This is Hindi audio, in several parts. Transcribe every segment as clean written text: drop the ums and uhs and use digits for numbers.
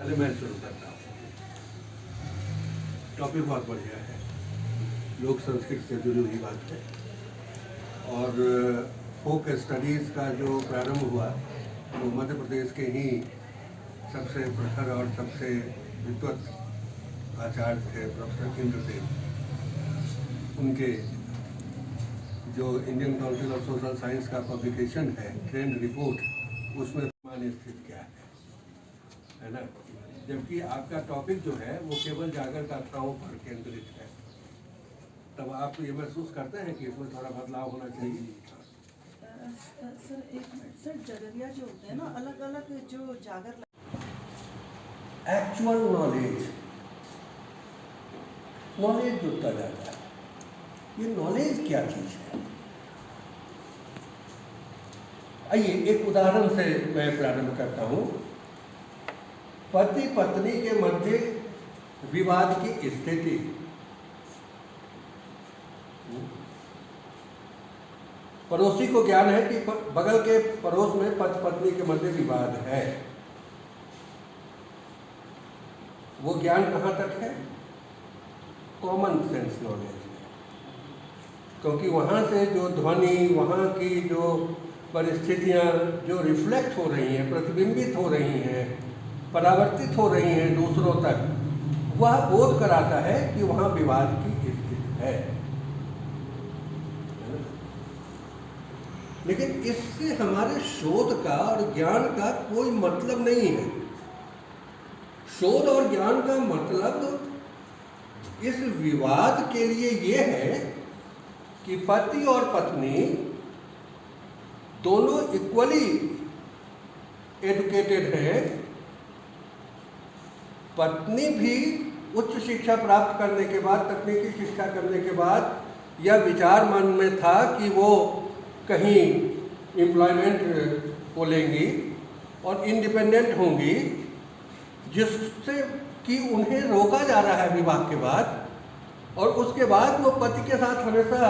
पहले मैं शुरू करता हूँ। टॉपिक बहुत बढ़िया है, लोक संस्कृति से जुड़ी हुई बात है। और फोक स्टडीज़ का जो प्रारंभ हुआ वो मध्य प्रदेश के ही सबसे प्रखर और सबसे विद्वत आचार्य थे प्रोफेसर इंद्रदेव। उनके जो Indian council of social science का पब्लिकेशन है ट्रेंड रिपोर्ट, उसमें वर्तमान स्थिति क्या है ना। जबकि आपका टॉपिक जो है वो केवल जागर गाथाओं पर केंद्रित है, तब आप ये महसूस करते हैं कि इसमें थोड़ा बदलाव होना चाहिए। सर एक मिनट सर, जगरिया जो होते हैं ना, अलग अलग जो जागर एक्चुअल नॉलेज जुड़ता जाता है। ये नॉलेज क्या चीज़ है? आइए एक उदाहरण से मैं प्रारंभ करता हूँ। पति पत्नी के मध्य विवाद की स्थिति, पड़ोसी को ज्ञान है कि बगल के पड़ोस में पति पत्नी के मध्य विवाद है। वो ज्ञान कहाँ तक है? कॉमन सेंस नॉलेज, क्योंकि वहाँ से जो ध्वनि, वहाँ की जो परिस्थितियाँ जो रिफ्लेक्ट हो रही हैं, प्रतिबिंबित हो रही हैं, परावर्तित हो रही हैं दूसरों तक, वह बोध कराता है कि वहाँ विवाद की स्थिति है। लेकिन इससे हमारे शोध का और ज्ञान का कोई मतलब नहीं है। शोध और ज्ञान का मतलब इस विवाद के लिए ये है कि पति और पत्नी दोनों इक्वली एजुकेटेड हैं। पत्नी भी उच्च शिक्षा प्राप्त करने के बाद, तकनीकी शिक्षा करने के बाद यह विचार मन में था कि वो कहीं एम्प्लॉयमेंट को लेंगी और इंडिपेंडेंट होंगी, जिससे कि उन्हें रोका जा रहा है विवाह के बाद। और उसके बाद वो पति के साथ हमेशा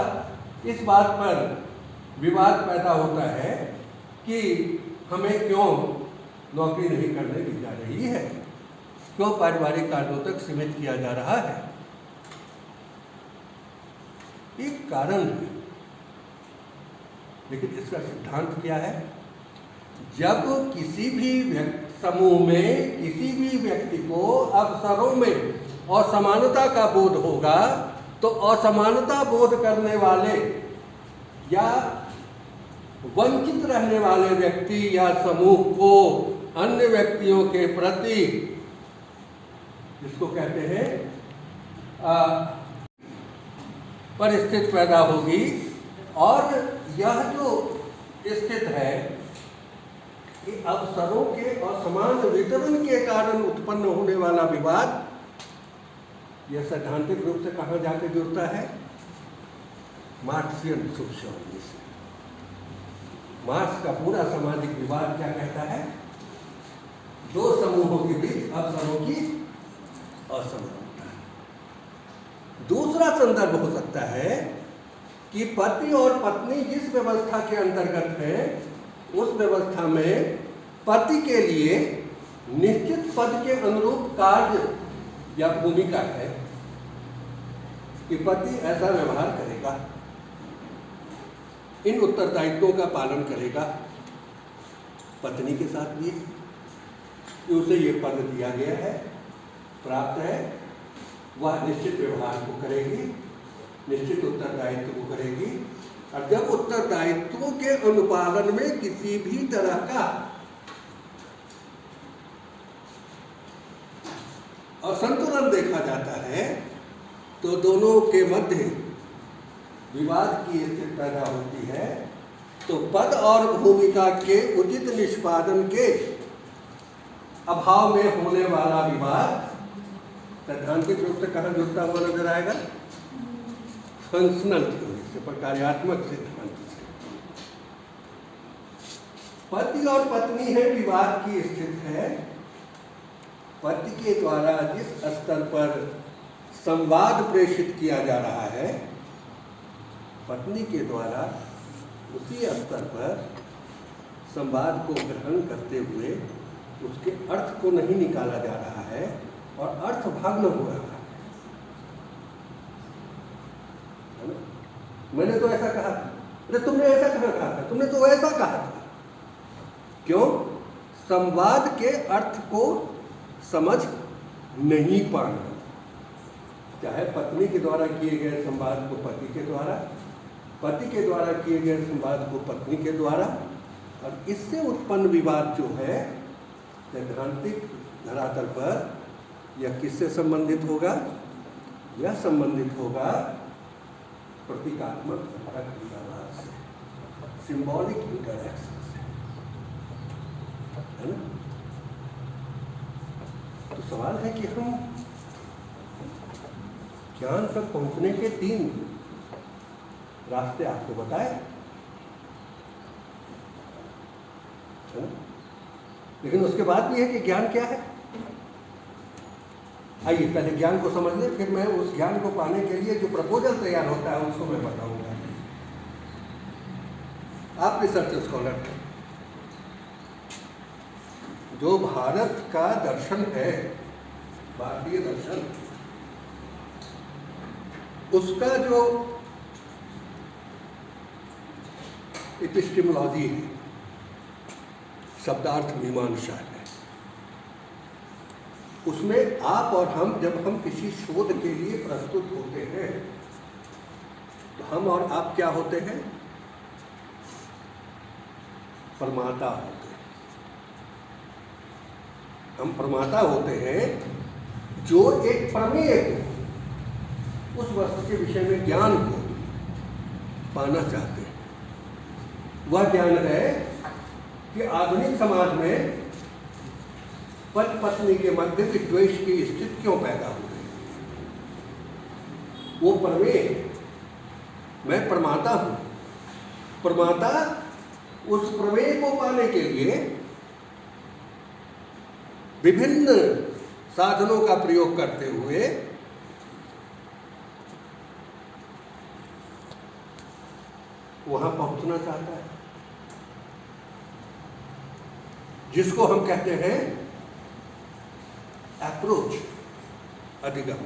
इस बात पर विवाद पैदा होता है कि हमें क्यों नौकरी नहीं करने दी जा रही है, क्यों पारिवारिक कार्यों तक सीमित किया जा रहा है। एक कारण है, लेकिन इसका सिद्धांत क्या है? जब किसी भी समूह में किसी भी व्यक्ति को अवसरों में असमानता का बोध होगा, तो असमानता बोध करने वाले या वंचित रहने वाले व्यक्ति या समूह को अन्य व्यक्तियों के प्रति, जिसको कहते हैं परिस्थिति पैदा होगी। और यह जो स्थिति है, कि अवसरों के असमान वितरण के कारण उत्पन्न होने वाला विवाद, यह सैद्धांतिक रूप से कहाँ जाके जुड़ता है? मार्क्सियन सोशियोलॉजी से। मार्क्स का पूरा सामाजिक विवाद क्या कहता है? दो समूहों के बीच अवसरों की असमानता। दूसरा संदर्भ हो सकता है कि पति और पत्नी जिस व्यवस्था के अंतर्गत है, उस व्यवस्था में पति के लिए निश्चित पद के अनुरूप कार्य या भूमिका है कि पति ऐसा व्यवहार करेगा, इन उत्तरदायित्वों का पालन करेगा। पत्नी के साथ भी कि उसे ये पद दिया गया है, प्राप्त है, वह निश्चित व्यवहार को करेगी, निश्चित उत्तरदायित्व को करेगी। और जब उत्तरदायित्वों के अनुपालन में किसी भी तरह का असंतुलन देखा जाता है, तो दोनों के मध्य विवाद की स्थिति पैदा होती है। तो पद और भूमिका के उचित निष्पादन के अभाव में होने वाला विवाद सैद्धांतिक रूप से कहाँ जुड़ता हुआ नजर आएगा? फंक्शनल थ्योरी से, प्रकार्यात्मक सिद्धांत से। पति और पत्नी है विवाद की स्थिति है। पति के द्वारा जिस स्तर पर संवाद प्रेषित किया जा रहा है, पत्नी के द्वारा उसी स्तर पर संवाद को ग्रहण करते हुए उसके अर्थ को नहीं निकाला जा रहा है और अर्थ भग्न हो रहा है ना? मैंने तो ऐसा कहा था, अरे तुमने ऐसा कहाँ कहा था, तुमने तो ऐसा कहा था। क्यों? संवाद के अर्थ को समझ नहीं पाना। चाहे पत्नी के द्वारा किए गए संवाद को पति के द्वारा, पति के द्वारा किए गए संवाद को पत्नी के द्वारा, और इससे उत्पन्न विवाद जो है सैद्धांतिक धरातल पर यह किससे संबंधित होगा? यह संबंधित होगा प्रतीकात्मक विवाद से, सिंबॉलिक इंटरैक्शन से, है ना? तो सवाल है कि हम ज्ञान तक पहुंचने के 3 रास्ते आपको बताए, है ना? लेकिन उसके बाद भी है कि ज्ञान क्या है। आइए पहले ज्ञान को समझ लें, फिर मैं उस ज्ञान को पाने के लिए जो प्रपोजल तैयार होता है उसको मैं बताऊंगा। आप रिसर्च स्कॉलर हैं, जो भारत का दर्शन है, भारतीय दर्शन, उसका जो एपिस्टेमोलॉजी है, शब्दार्थ मीमांसा है, उसमें आप और हम जब हम किसी शोध के लिए प्रस्तुत होते हैं तो हम और आप क्या होते हैं? प्रमाता होते हैं। हम प्रमाता होते हैं जो एक प्रमेय को, उस वस्तु के विषय में ज्ञान को पाना चाहते हैं। वह ज्ञान है कि आधुनिक समाज में पति पत्नी के मध्य विद्वेष की स्थिति क्यों पैदा हो गई। वो प्रमेय, मैं प्रमाता हूं, प्रमाता उस प्रमेय को पाने के लिए विभिन्न साधनों का प्रयोग करते हुए वहां पहुंचना चाहता है, जिसको हम कहते हैं अप्रोच, अधिगम।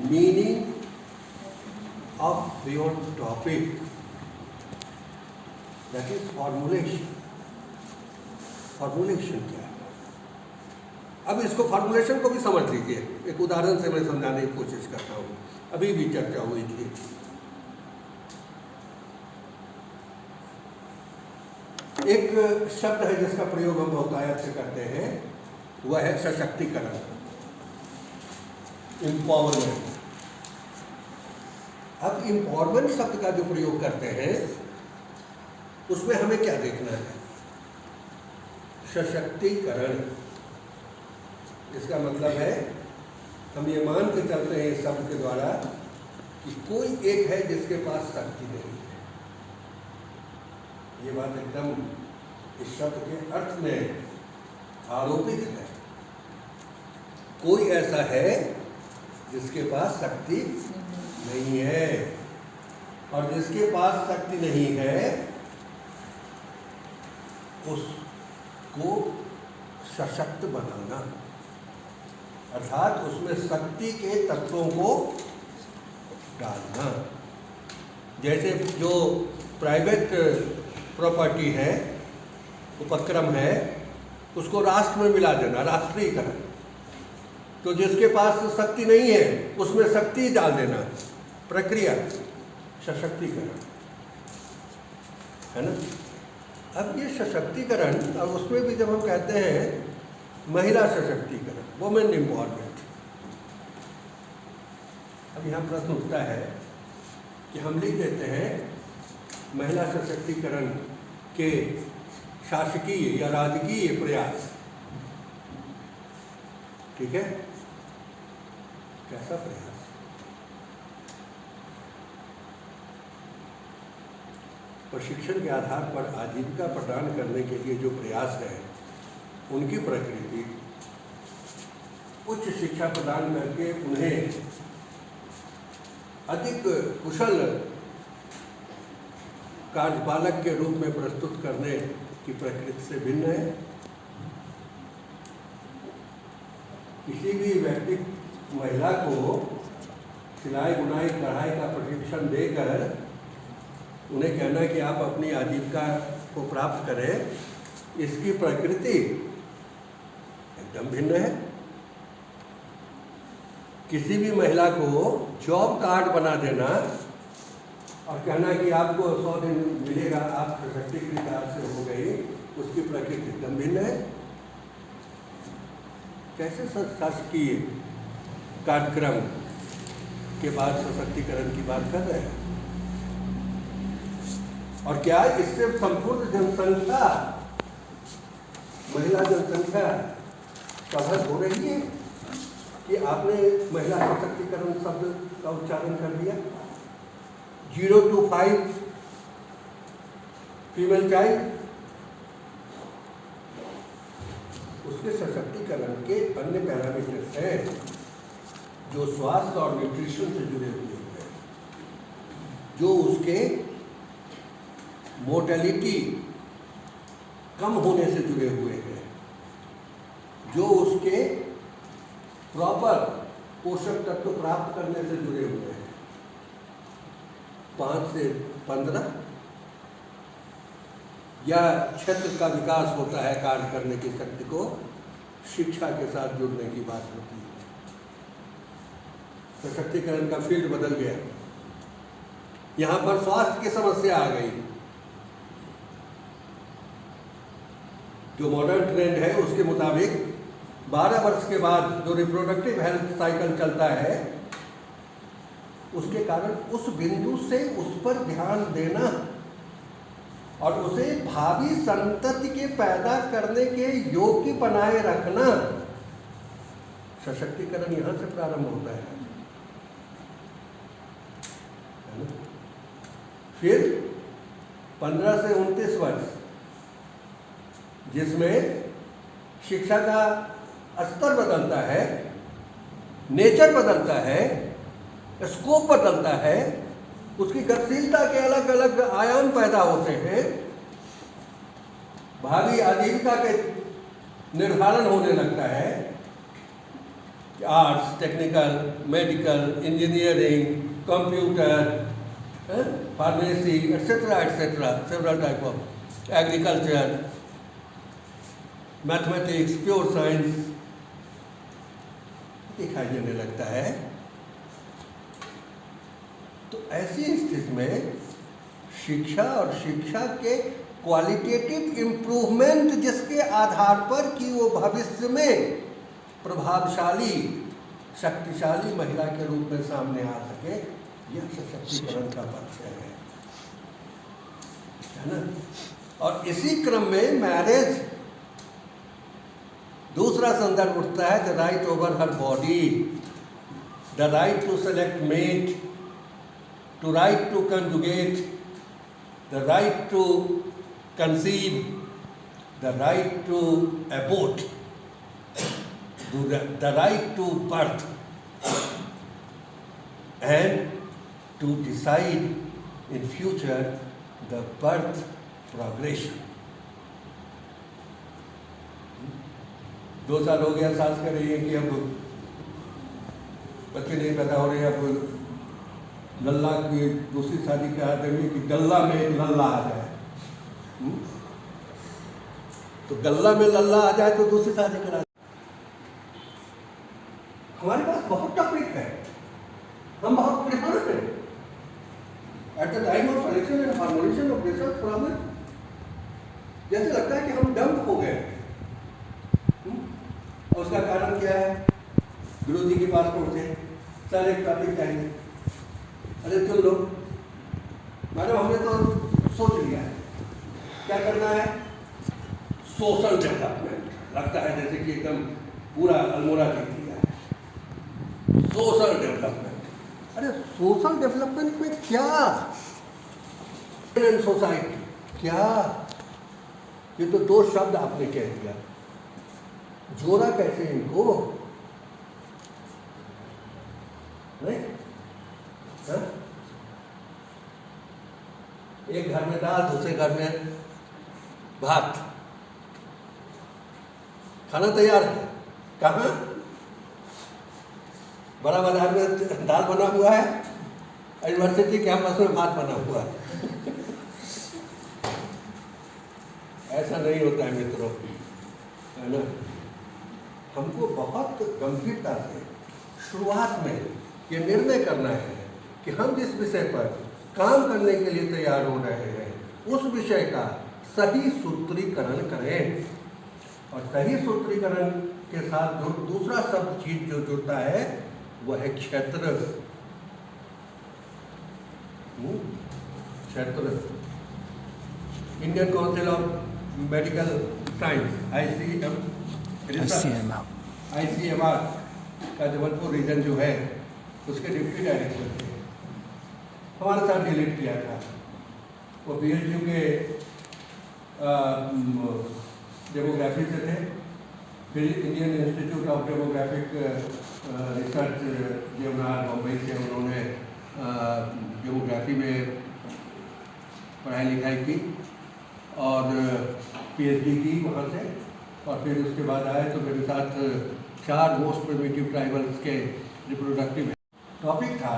Meaning of your topic, that is formulation. Formulation क्या है? अब इसको फॉर्मुलेशन को भी समझ लीजिए। एक उदाहरण से मैं समझाने की कोशिश करता हूँ। अभी भी चर्चा हुई थी, एक शब्द है जिसका प्रयोग हम बहुतायत से करते हैं, वह है सशक्तिकरण, एम्पावरमेंट। अब एम्पावरमेंट शब्द का जो प्रयोग करते हैं उसमें हमें क्या देखना है? सशक्तिकरण। इसका मतलब है हम ये मान के चलते हैं इस शब्द के द्वारा कि कोई एक है जिसके पास शक्ति नहीं है। ये बात एकदम इस शब्द के अर्थ में आरोपित है। कोई ऐसा है जिसके पास शक्ति नहीं है, और जिसके पास शक्ति नहीं है उसको सशक्त बनाना, अर्थात उसमें शक्ति के तत्वों को डालना। जैसे जो प्राइवेट प्रॉपर्टी है, उपक्रम है, उसको राष्ट्र में मिला देना, राष्ट्रीयकरण। तो जिसके पास शक्ति नहीं है उसमें शक्ति डाल देना, प्रक्रिया सशक्तिकरण, है ना? अब ये सशक्तिकरण, और उसमें भी जब हम कहते हैं महिला सशक्तिकरण, वुमेन एम्पावरमेंट, अब यहाँ प्रश्न उठता है कि हम लिख देते हैं महिला सशक्तिकरण के शासकीय या राजकीय प्रयास, ठीक है? कैसा प्रयास? प्रशिक्षण के आधार पर आजीविका प्रदान करने के लिए जो प्रयास है, उनकी प्रकृति उच्च शिक्षा प्रदान करके उन्हें अधिक कुशल कार्यपालक के रूप में प्रस्तुत करने की प्रकृति से भिन्न है। किसी भी व्यक्ति महिला को सिलाई बुनाई कढ़ाई का प्रशिक्षण देकर उन्हें कहना कि आप अपनी आजीविका को प्राप्त करें, इसकी प्रकृति एकदम भिन्न है। किसी भी महिला को जॉब कार्ड बना देना और कहना कि आपको 100 दिन मिलेगा, आप सशक्तिकृत से हो गई, उसकी प्रकृति एकदम भिन्न है। कैसे शासकीय कार्यक्रम के बाद सशक्तिकरण की बात कर रहे हैं? और क्या इससे संपूर्ण जनसंख्या, महिला जनसंख्या प्रभावित हो रही है कि आपने महिला सशक्तिकरण शब्द का उच्चारण कर दिया? 0 to 5 फीमेल चाइल्ड, उसके सशक्तिकरण के अन्य पैरामीटर्स हैं जो स्वास्थ्य और न्यूट्रिशन से जुड़े हुए हैं, जो उसके मोर्टेलिटी कम होने से जुड़े हुए हैं, जो उसके प्रॉपर पोषक तत्व प्राप्त करने से जुड़े हुए हैं। 5 से 15 या क्षेत्र का विकास होता है, कार्य करने की शक्ति को शिक्षा के साथ जुड़ने की बात होती है। सशक्तिकरण का फील्ड बदल गया, यहाँ पर स्वास्थ्य की समस्या आ गई। जो मॉडर्न ट्रेंड है उसके मुताबिक 12 वर्ष के बाद जो रिप्रोडक्टिव हेल्थ साइकिल चलता है, उसके कारण उस बिंदु से उस पर ध्यान देना और उसे भावी संतति के पैदा करने के योग्य बनाए रखना, सशक्तिकरण यहां से प्रारंभ होता है ना? फिर 15 से 29 वर्ष, जिसमें शिक्षा का स्तर बदलता है, नेचर बदलता है, स्कोप बदलता है, उसकी गतिशीलता के अलग अलग आयाम पैदा होते हैं, भावी आजीविका के निर्धारण होने लगता है। Arts, technical, medical, engineering, computer, pharmacy, etcetera etcetera, several type of agriculture, mathematics, pure science दिखाई देने लगता है। तो ऐसी स्थिति में शिक्षा और शिक्षा के क्वालिटेटिव इम्प्रूवमेंट, जिसके आधार पर कि वो भविष्य में प्रभावशाली शक्तिशाली महिला के रूप में सामने आ सके, यह सशक्तिकरण का पक्ष है ना? और इसी क्रम में मैरिज दूसरा संदर्भ उठता है, the right over her body, the right to select mate, to right to conjugate, the right to conceive, the right to abort, the right to birth, and to decide in future the birth progression. 2 साल हो गया सास कह रही है कि अब बच्चे नहीं पैदा हो रहे हैं, अब लल्ला की दूसरी शादी करा देंगे कि गल्ला में एक लल्ला आ जाए। तो गल्ला में लल्ला आ जाए तो दूसरी शादी करा। हमारे पास बहुत टॉपिक है, हम बहुत प्रिपेयर्ड हैं। At the time of selection and formulation of research problem, जैसे लगता है कि हम डंप हो गए। और उसका कारण क्या है? गुरु जी के पास पहुंचे, सर एक टॉपिक चाहिए। अरे चुन लो मैडम, हमने तो सोच लिया है क्या करना है। सोशल डेवलपमेंट लगता है जैसे कि एकदम पूरा अल्मोड़ा जीत लिया है। सोशल डेवलपमेंट, अरे सोशल डेवलपमेंट में क्या? सोसाइटी क्या? ये तो 2 शब्द आपने कह दिया, जोड़ा कैसे इनको? नहीं एक घर में दाल, दूसरे घर में भात, खाना तैयार है। कहाँ? बड़ा बाजार में दाल बना हुआ है, यूनिवर्सिटी कैंपस में भात बना हुआ है। ऐसा नहीं होता है मित्रों, है ना। हमको बहुत गंभीरता से शुरुआत में ये निर्णय करना है कि हम जिस विषय पर काम करने के लिए तैयार हो रहे हैं उस विषय का सही सूत्रीकरण करें। और सही सूत्रीकरण के साथ जो दूसरा शब्द चीज जो जुड़ता है वह है क्षेत्र। क्षेत्र। Indian council of medical science ICMR का जबलपुर रीजन जो है उसके डिप्टी डायरेक्टर थे, हमारे साथ डिलीट किया था। वो PhD के डेमोग्राफी से थे, फिर Indian institute of demographic research Deonar Bombay से उन्होंने डेमोग्राफी में पढ़ाई लिखाई की और PhD की वहाँ से। और फिर उसके बाद आए तो मेरे साथ 4 मोस्ट प्रिमिटिव ट्राइबल्स के रिप्रोडक्टिव टॉपिक था।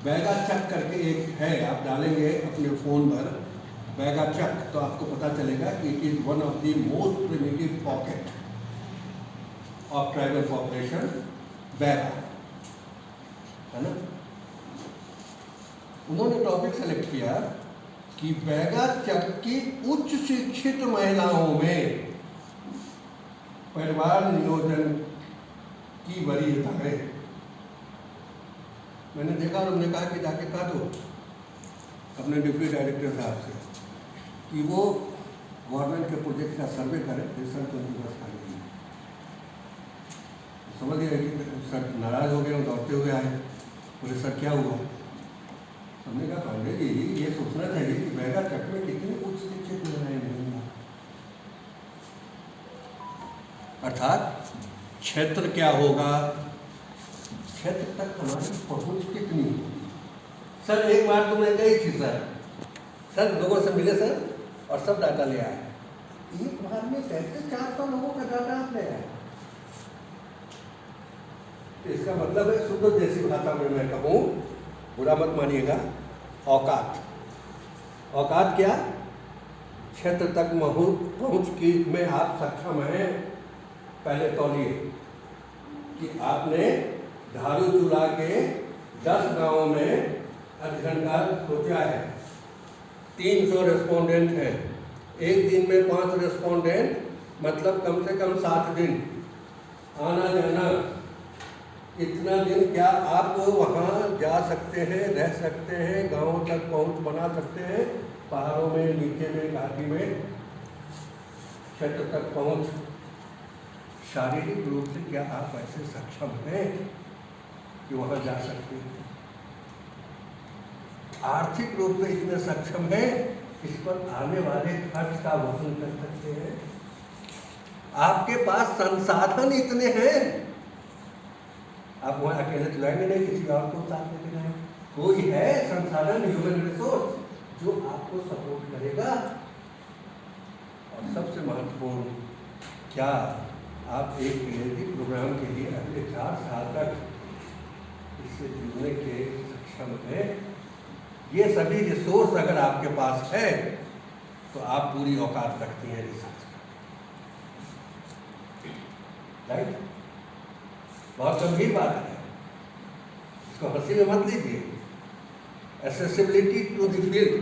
बैगा चक करके एक है, आप डालेंगे अपने फ़ोन पर बैगा चक तो आपको पता चलेगा कि it is one of the most primitive pocket of tribal population, Baiga, है ना। उन्होंने टॉपिक सेलेक्ट किया कि बैगा चक की उच्च शिक्षित महिलाओं में परिवार नियोजन की वरीयताएं। मैंने देखा और हमने कहा कि जाके कहा दो अपने डिप्टी डायरेक्टर साहब से कि वो गवर्नमेंट के प्रोजेक्ट का सर्वे करें, रिसर्च उनकी व्यवस्था नहीं है। समझ गए कि सर नाराज हो गए और दौड़ते हुए आए, बोले सर क्या हुआ? हमने कहा पांडे जी ये सोचना चाहिए कि बैगा तक में कितनी उच्च शिक्षित महिलाएं नहीं, अर्थात क्षेत्र क्या होगा, क्षेत्र तक हमारी पहुंच कितनी होगी। सर एक बार तो मैं गई थी सर लोगों से मिले सर और सब डाटा ले आए। एक बार में कैसे 400 लोगों का डाटा आप ले आए? तो इसका मतलब है शुद्ध देसी भाषा में मैं कहूँ, बुरा मत मानिएगा, औकात। औकात क्या? क्षेत्र तक पहुँच की में आप सक्षम हैं। पहले तौलिए कि आपने झाड़ू चुला के 10 गांवों में अध्ययन का सोचा है, 300 रेस्पोंडेंट हैं, एक दिन में 5 रेस्पोंडेंट, मतलब कम से कम 7 दिन आना जाना। इतना दिन क्या आप वहाँ जा सकते हैं, रह सकते हैं, गाँव तक पहुँच बना सकते हैं, पहाड़ों में, नीचे में, घाटी में, क्षेत्र तक पहुँच। शारीरिक रूप से क्या आप ऐसे सक्षम हैं कि वहाँ जा सकते हैं? आर्थिक रूप से इतने सक्षम हैं, इस पर आने वाले खर्च का वहन कर सकते हैं? आपके पास संसाधन इतने हैं, आप वहाँ अकेले चलाएंगे नहीं, किसी और को साथ लेके जाएंगे। कोई है संसाधन, ह्यूमन रिसोर्स जो आपको सपोर्ट करेगा। और सबसे महत्वपूर्ण, क्या आप एक PhD प्रोग्राम के लिए अगले 4 साल तक इससे जुड़ने के सक्षम हैं? ये सभी रिसोर्स अगर आपके पास है तो आप पूरी औकात रखती हैं रिसर्च का, राइट? बहुत गंभीर बात है, इसको हंसी में मत लीजिए। Accessibility to the field,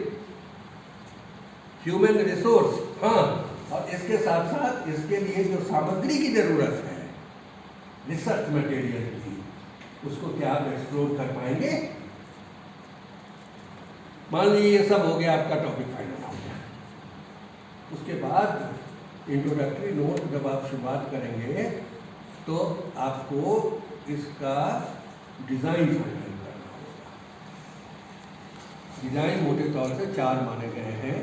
human resource, हाँ, और इसके साथ साथ इसके लिए जो सामग्री की जरूरत है, रिसर्च मटेरियल की, उसको क्या आप एक्सप्लोर कर पाएंगे? मान लीजिए ये सब हो गया, आपका टॉपिक फाइनल हो गया। उसके बाद इंट्रोडक्टरी नोट जब आप शुरुआत करेंगे तो आपको इसका डिज़ाइन फाइनल करना होगा। डिज़ाइन मोटे तौर से 4 माने गए हैं,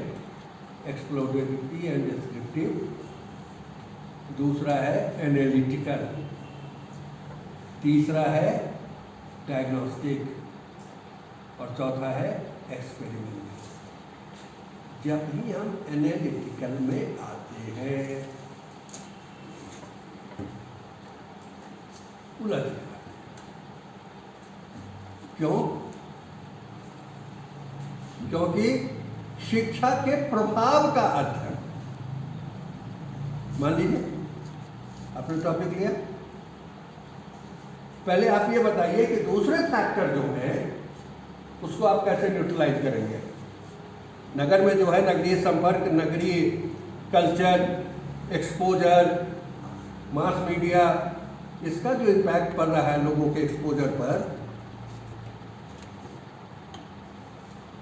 एक्सप्लोरेटरी एंड डिस्क्रिप्टिव, दूसरा है एनालिटिकल, तीसरा है डायग्नोस्टिक और चौथा है एक्सपेरिमेंट। जब भी हम एनालिटिकल में आते हैं उलझ जाते हैं। क्यों? क्योंकि शिक्षा के प्रभाव का अध्ययन, मान लीजिए आपने टॉपिक लिया, पहले आप ये बताइए कि दूसरे फैक्टर जो है उसको आप कैसे न्यूट्रलाइज करेंगे। नगर में जो है नगरीय संपर्क, नगरीय कल्चर, एक्सपोजर, मास मीडिया, इसका जो इम्पैक्ट पड़ रहा है लोगों के एक्सपोजर पर,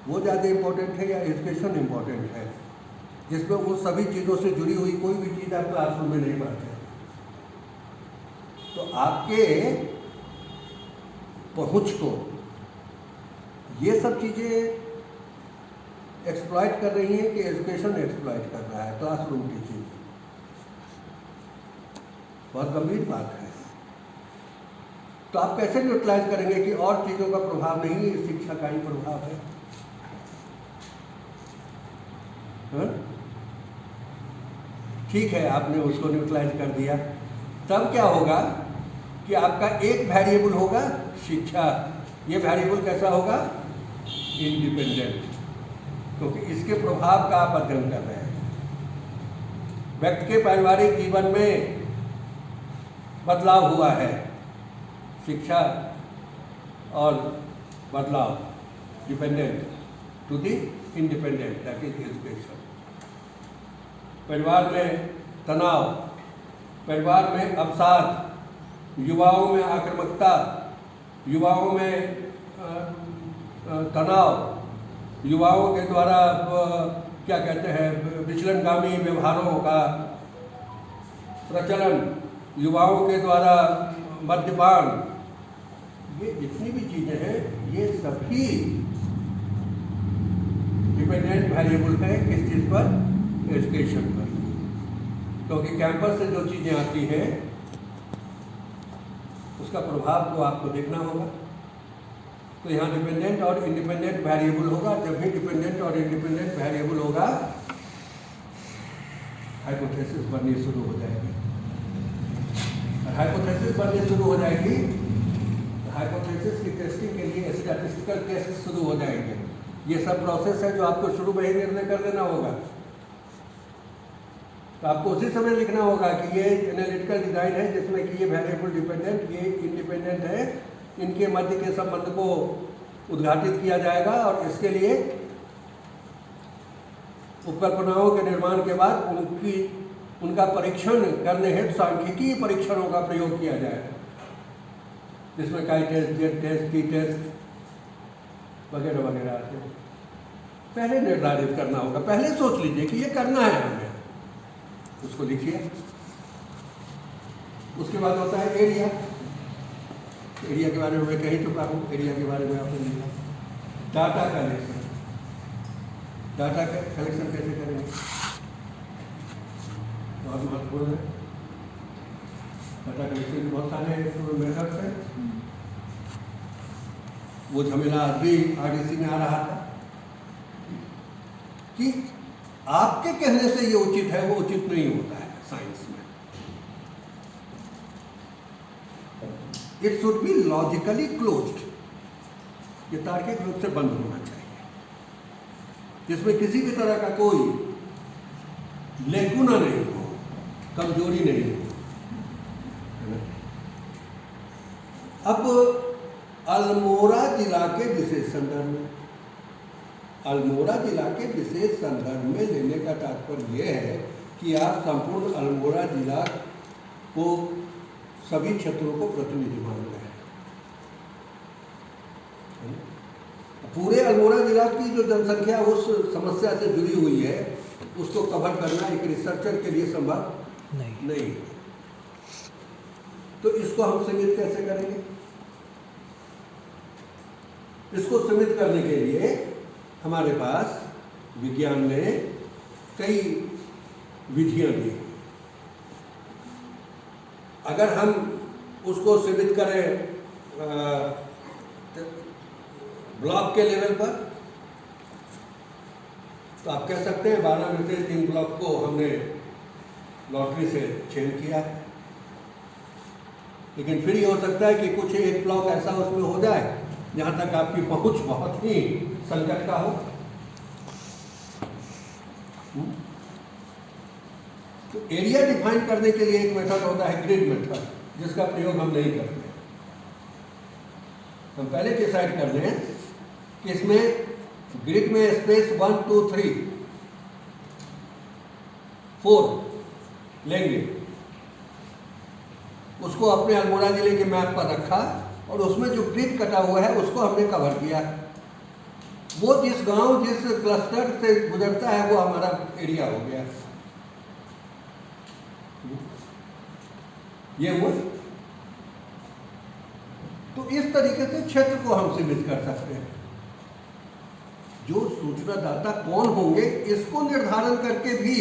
वो ज़्यादा इम्पोर्टेंट है या एजुकेशन इम्पोर्टेंट है, जिसमें वो सभी चीज़ों से जुड़ी हुई कोई भी चीज़ आप क्लासरूम में नहीं पढ़ते। तो आपके पहुंच को ये सब चीज़ें एक्सप्लॉइट कर रही हैं कि एजुकेशन एक्सप्लॉइट कर रहा है, क्लासरूम टीचिंग। बहुत गंभीर बात है। तो आप कैसे न्यूट्रलाइज करेंगे कि और चीज़ों का प्रभाव नहीं, शिक्षा का ही प्रभाव है? ठीक है, आपने उसको न्यूट्रलाइज कर दिया, तब क्या होगा कि आपका एक वेरिएबल होगा शिक्षा। ये वेरिएबल कैसा होगा? इंडिपेंडेंट, क्योंकि इसके प्रभाव का आप अध्ययन कर रहे हैं। व्यक्ति के पारिवारिक जीवन में बदलाव हुआ है, शिक्षा और बदलाव, dependent to the independent, that is education. परिवार में तनाव, परिवार में अवसाद, युवाओं में आक्रामकता, युवाओं में तनाव, युवाओं के द्वारा क्या कहते हैं विचलनगामी व्यवहारों का प्रचलन, युवाओं के द्वारा मद्यपान, ये जितनी भी चीज़ें हैं ये सभी डिपेंडेंट वेरिएबल है किस चीज़ पर? एजुकेशन पर। क्योंकि कैंपस से जो चीज़ें आती हैं उसका प्रभाव को आपको देखना होगा। तो यहाँ डिपेंडेंट और इंडिपेंडेंट वेरिएबल होगा। जब भी डिपेंडेंट और इंडिपेंडेंट वेरिएबल होगा, हाइपोथेसिस बननी शुरू हो जाएगी। और हाइपोथेसिस बननी शुरू हो जाएगी, हाइपोथेसिस की टेस्टिंग के लिए स्टैटिस्टिकल टेस्ट शुरू हो जाएंगे। ये सब प्रोसेस है जो आपको शुरू में ही निर्णय कर लेना होगा। तो आपको उसी समय लिखना होगा कि ये एनालिटिकल डिजाइन है जिसमें कि ये वेरिएबल डिपेंडेंट, ये इंडिपेंडेंट है, इनके मध्य के संबंध को उद्घाटित किया जाएगा और इसके लिए उपकल्पनाओं के निर्माण के बाद उनका परीक्षण करने हेतु सांख्यिकीय परीक्षणों का प्रयोग किया जाएगा, जिसमें chi test, Z test, T test वगैरह वगैरह आते हैं। पहले निर्धारित करना होगा, पहले सोच लीजिए कि ये करना है हमें, उसको लिखिए। उसके बाद होता है एरिया। एरिया के बारे में मैं कहीं चुका हूँ, एरिया के बारे में आपने लिखा। डाटा कलेक्शन, डाटा कलेक्शन कैसे करेंगे? बहुत महत्वपूर्ण है। डाटा कलेक्शन के बहुत सारे मेथड्स हैं। वो झमेला भी आरडीसी में आ रहा था कि आपके कहने से ये उचित है, वो उचित नहीं होता है साइंस में। It should be logically closed, ये तार्किक रूप से बंद होना चाहिए, जिसमें किसी भी तरह का कोई लेकुना नहीं हो, कमजोरी नहीं हो। अब अल्मोड़ा जिला के विशेष संदर्भ में, अल्मोड़ा जिला के विशेष संदर्भ में लेने का तात्पर्य यह है कि आप संपूर्ण अल्मोड़ा जिला को, सभी क्षेत्रों को प्रतिनिधि मान रहे हैं। पूरे अल्मोड़ा जिला की जो जनसंख्या उस समस्या से जुड़ी हुई है, उसको कवर करना एक रिसर्चर के लिए संभव नहीं। तो इसको हम सीमित कैसे करेंगे? इसको सीमित करने के लिए हमारे पास विज्ञान ने कई विधियां दी। अगर हम उसको सीमित करें ब्लॉक के लेवल पर, तो आप कह सकते हैं 12 में से 3 ब्लॉक को हमने लॉटरी से चयन किया है। लेकिन फिर ये हो सकता है कि कुछ एक ब्लॉक ऐसा उसमें हो जाए जहाँ तक आपकी पहुँच बहुत ही संकट का हो। तो एरिया डिफाइन करने के लिए एक मेथड होता है ग्रिड मेथड, जिसका प्रयोग हम नहीं करते। हम पहले डिसाइड कर लें कि इसमें ग्रिड में स्पेस 1 2 3 4 लेंगे, उसको अपने अल्मोड़ा जिले के मैप पर रखा और उसमें जो ग्रिड कटा हुआ है उसको हमने कवर किया। वो जिस गांव जिस क्लस्टर से गुजरता है वो हमारा एरिया हो गया। ये वो तो इस तरीके से क्षेत्र को हम सीमित कर सकते हैं। जो सूचना दाता कौन होंगे इसको निर्धारण करके भी,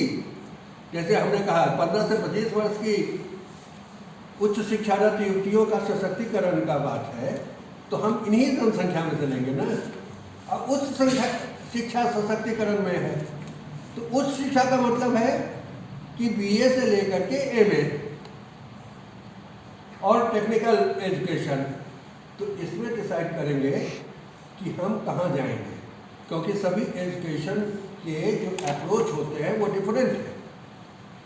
जैसे हमने कहा 15 से 25 वर्ष की उच्च शिक्षारत युवतियों का सशक्तिकरण का बात है, तो हम इन्हीं जनसंख्या में से लेंगे ना। अब उच्च शिक्षा सशक्तिकरण में है तो उच्च शिक्षा का मतलब है कि BA से लेकर के MA और टेक्निकल एजुकेशन। तो इसमें डिसाइड करेंगे कि हम कहाँ जाएंगे, क्योंकि सभी एजुकेशन के जो अप्रोच होते हैं वो डिफरेंट है।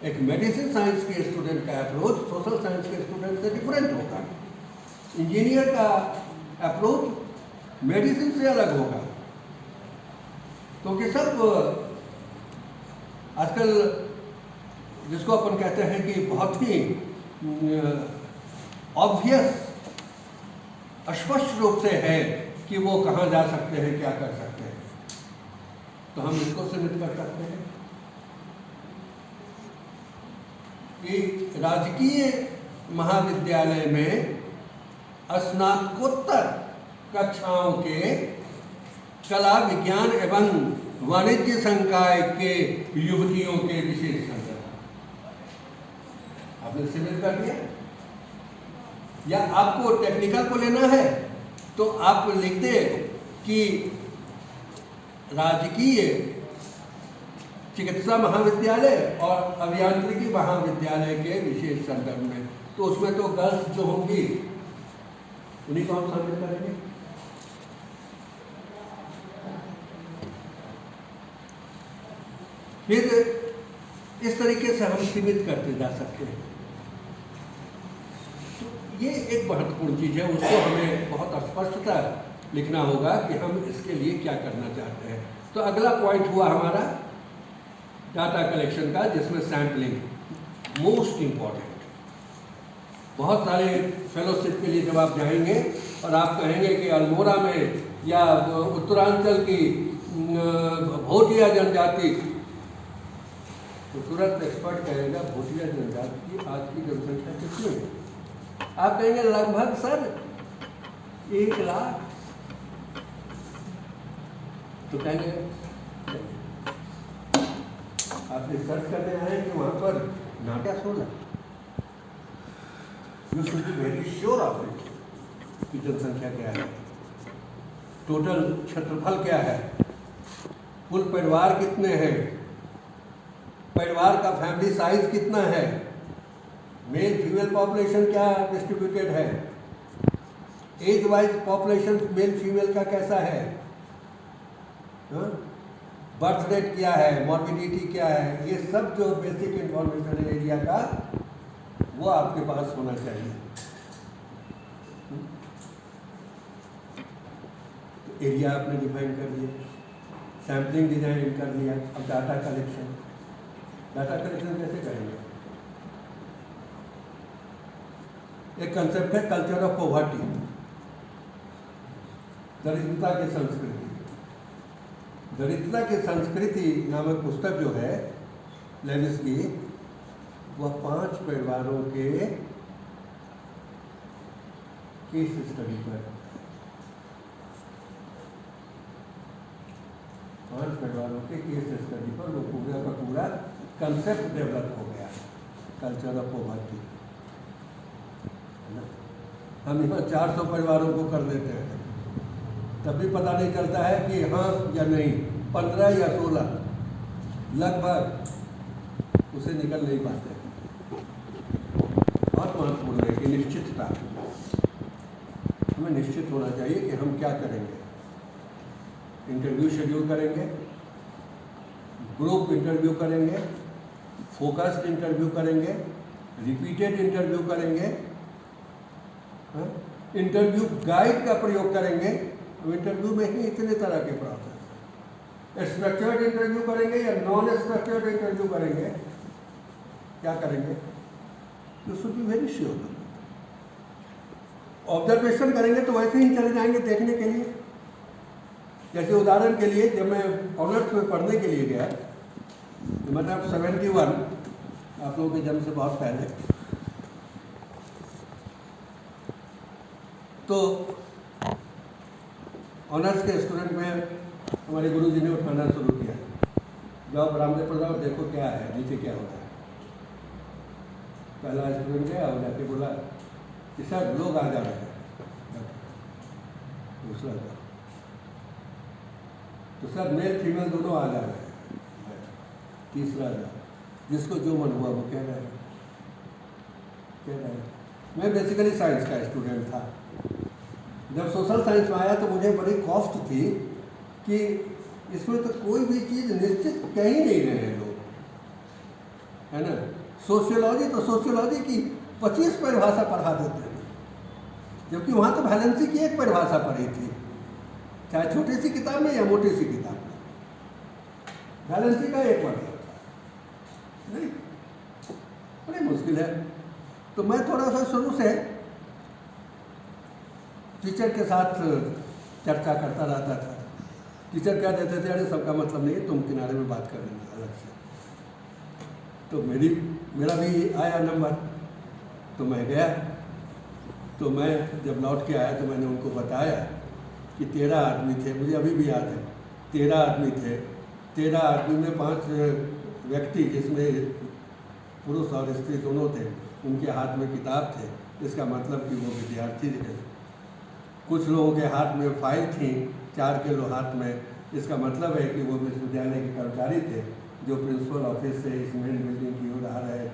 एक मेडिसिन साइंस के स्टूडेंट का अप्रोच सोशल साइंस के स्टूडेंट से डिफरेंट होगा। इंजीनियर का अप्रोच मेडिसिन से अलग होगा, क्योंकि सब आजकल जिसको अपन कहते हैं कि बहुत ही ऑब्वियस स्पष्ट रूप से है कि वो कहाँ जा सकते हैं, क्या कर सकते हैं, तो हम इसको सीमित कर सकते हैं कि राजकीय महाविद्यालय में स्नातकोत्तर कक्षाओं के कला विज्ञान एवं वाणिज्य संकाय के युवतियों के विशेष संदर्भ आपने सीमित कर दिया। या आपको टेक्निकल को लेना है तो आप लिखते कि राजकीय चिकित्सा महाविद्यालय और अभियांत्रिकी महाविद्यालय के विशेष संदर्भ में, तो उसमें तो गर्ल्स जो होंगी उन्हीं को हम शामिल करेंगे। फिर इस तरीके से हम सीमित करते जा सकते हैं। तो ये एक महत्वपूर्ण चीज़ है, उसको हमें बहुत स्पष्टता लिखना होगा कि हम इसके लिए क्या करना चाहते हैं। तो अगला पॉइंट हुआ हमारा डाटा कलेक्शन का, जिसमें सैम्पलिंग मोस्ट इम्पॉर्टेंट। बहुत सारे फेलोशिप के लिए जब आप जाएंगे और आप कहेंगे कि अल्मोड़ा में या उत्तरांचल की भोटिया जनजाति, तो तुरंत एक्सपर्ट कहेगा भोटिया जनजाति की आज की जनसंख्या कितनी है? आप कहेंगे लगभग सर 1 लाख। तो कहेंगे आप रिसर्च करने आए कि वहाँ पर नाटा 16, you should be very sure of it कि जनसंख्या क्या है, टोटल क्षेत्रफल क्या है, कुल परिवार कितने हैं, परिवार का फैमिली साइज कितना है, मेल फीमेल पॉपुलेशन क्या डिस्ट्रीब्यूटेड है, age wise population male female का कैसा है, बर्थ रेट क्या है, मॉर्बिडिटी क्या है, ये सब जो बेसिक इंफॉर्मेशन है एरिया का वो आपके पास होना चाहिए। तो एरिया आपने डिफाइन कर दिया, सैम्पलिंग डिजाइन कर दिया। अब डाटा कलेक्शन कैसे करेंगे? एक कंसेप्ट है कल्चर ऑफ पॉवर्टी, दरिद्रता की संस्कृति। दरिद्रता की संस्कृति नामक पुस्तक जो है लेविस की, वह 5 परिवारों के केस स्टडी पर, 5 परिवारों के केस स्टडी पर वो पूरा का पूरा कंसेप्ट डेवलप हो गया, कल्चर ऑफ पॉवर्टी। हम यहाँ 400 परिवारों को कर देते हैं, तब भी पता नहीं चलता है कि हाँ या नहीं, 15 या 16 लगभग उसे निकल नहीं पाते। बहुत महत्वपूर्ण है कि निश्चितता, हमें निश्चित होना चाहिए कि हम क्या करेंगे। इंटरव्यू शेड्यूल करेंगे, ग्रुप इंटरव्यू करेंगे, फोकस्ड इंटरव्यू करेंगे, रिपीटेड इंटरव्यू करेंगे, इंटरव्यू गाइड का प्रयोग करेंगे। अब इंटरव्यू में ही इतने तरह के प्रोसेस, स्ट्रक्चर्ड इंटरव्यू करेंगे या नॉन स्ट्रक्चर्ड इंटरव्यू करेंगे, क्या करेंगे, you should be very sure. Observation करेंगे तो वैसे ही चले जाएंगे देखने के लिए। जैसे उदाहरण के लिए जब मैं ऑनर्स में पढ़ने के लिए गया, मतलब 71, आप लोगों के जन्म से बहुत पहले, तो ऑनर्स के स्टूडेंट में हमारे गुरुजी ने उठाना शुरू किया, जाओ बरामदे पर जाओ, देखो क्या है नीचे क्या होता है। पहला स्टूडेंट गया और जाके बोला कि सर लोग आ जा रहे हैं। दूसरा था, तो सर मेल फीमेल दोनों आ जा रहे हैं। तीसरा था, जिसको जो मन हुआ वो कह रहे हैं। मैं बेसिकली साइंस का स्टूडेंट था। जब सोशल साइंस में आया तो मुझे बड़ी कॉस्ट थी कि इसमें तो कोई भी चीज़ निश्चित कह ही नहीं रहे हैं लोग, है ना। सोशियोलॉजी तो सोशियोलॉजी की 25 परिभाषा पढ़ा देते हैं, जबकि वहाँ तो वैलेंसी की एक परिभाषा पढ़ी थी, चाहे छोटी सी किताब में या मोटी सी किताब में, वैलेंसी का एक मतलब नहीं, बड़ी मुश्किल है। तो मैं थोड़ा सा शुरू से टीचर के साथ चर्चा करता रहता था। टीचर क्या देते थे, अरे सबका मतलब नहीं है, तुम किनारे में बात कर लेना अलग से। तो मेरा भी आया नंबर, तो मैं गया। तो मैं जब लौट के आया तो मैंने उनको बताया कि 13 आदमी थे, मुझे अभी भी याद है, 13 आदमी थे। 13 आदमी में 5 व्यक्ति, जिसमें पुरुष और स्त्री दोनों थे, उनके हाथ में किताब थे, इसका मतलब कि वो विद्यार्थी थे। कुछ लोगों के हाथ में फाइल थी, 4 किलो हाथ में, इसका मतलब है कि वो विश्वविद्यालय के कर्मचारी थे जो प्रिंसिपल ऑफिस से इस मेन बिल्डिंग की ओर आ रहे थे।